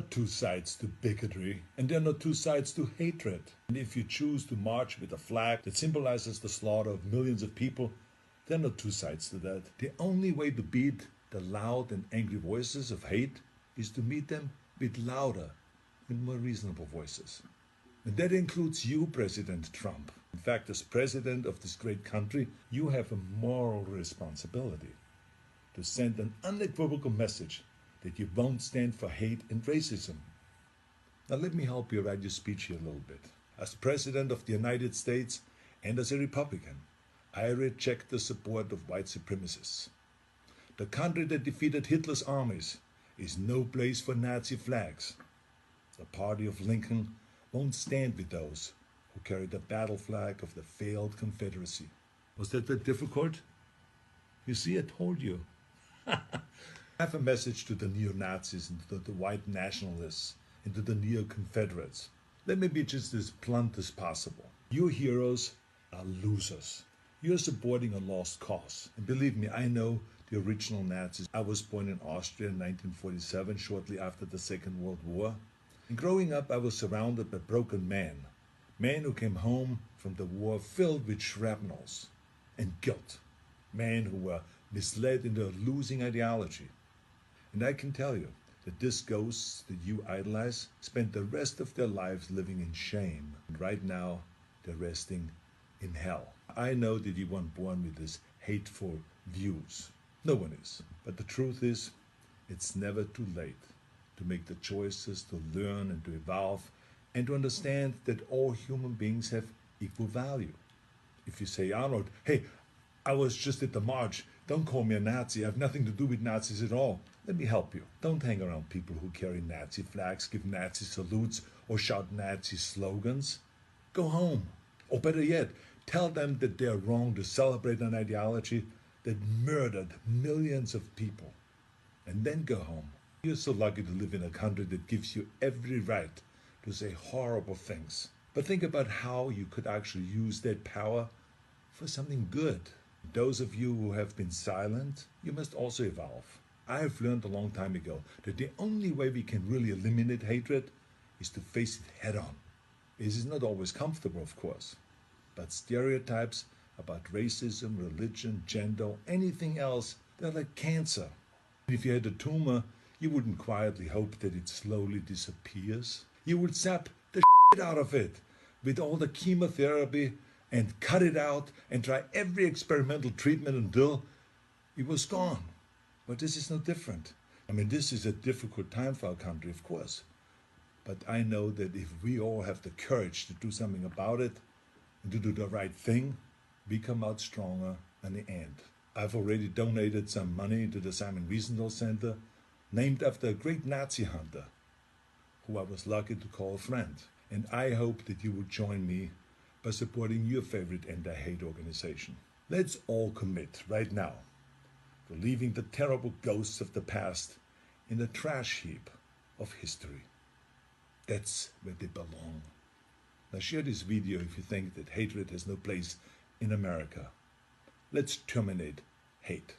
not two sides to bigotry, and there are not two sides to hatred. And if you choose to march with a flag that symbolizes the slaughter of millions of people, there are not two sides to that. The only way to beat the loud and angry voices of hate is to meet them with louder and more reasonable voices. And that includes you, President Trump. In fact, as president of this great country, you have a moral responsibility to send an unequivocal message that you won't stand for hate and racism. Now let me help you write your speech here a little bit. As President of the United States and as a Republican, I reject the support of white supremacists. The country that defeated Hitler's armies is no place for Nazi flags. The party of Lincoln won't stand with those who carry the battle flag of the failed Confederacy. Was that very difficult? You see, I told you. I have a message to the neo-Nazis and to the white nationalists and to the neo-Confederates. Let me be just as blunt as possible. Your heroes are losers. You're supporting a lost cause. And believe me, I know the original Nazis. I was born in Austria in 1947, shortly after the Second World War. And growing up, I was surrounded by broken men who came home from the war filled with shrapnels and guilt, men who were misled into a losing ideology. And I can tell you that these ghosts that you idolize spent the rest of their lives living in shame. And right now, they're resting in hell. I know that you weren't born with these hateful views. No one is. But the truth is, it's never too late to make the choices, to learn and to evolve, and to understand that all human beings have equal value. If you say, Arnold, hey, I was just at the march, don't call me a Nazi, I have nothing to do with Nazis at all. Let me help you. Don't hang around people who carry Nazi flags, give Nazi salutes, or shout Nazi slogans. Go home. Or better yet, tell them that they are wrong to celebrate an ideology that murdered millions of people. And then go home. You're so lucky to live in a country that gives you every right to say horrible things. But think about how you could actually use that power for something good. Those of you who have been silent, you must also evolve. I have learned a long time ago that the only way we can really eliminate hatred is to face it head on. This is not always comfortable, of course, but stereotypes about racism, religion, gender, anything else, they're like cancer. If you had a tumor, you wouldn't quietly hope that it slowly disappears. You would zap the shit out of it with all the chemotherapy and cut it out and try every experimental treatment until it was gone. But this is no different. I mean, this is a difficult time for our country, of course. But I know that if we all have the courage to do something about it and to do the right thing, we come out stronger in the end. I've already donated some money to the Simon Wiesenthal Center, named after a great Nazi hunter, who I was lucky to call a friend. And I hope that you will join me by supporting your favorite anti-hate organization. Let's all commit right now to leaving the terrible ghosts of the past in the trash heap of history. That's where they belong. Now share this video if you think that hatred has no place in America. Let's terminate hate.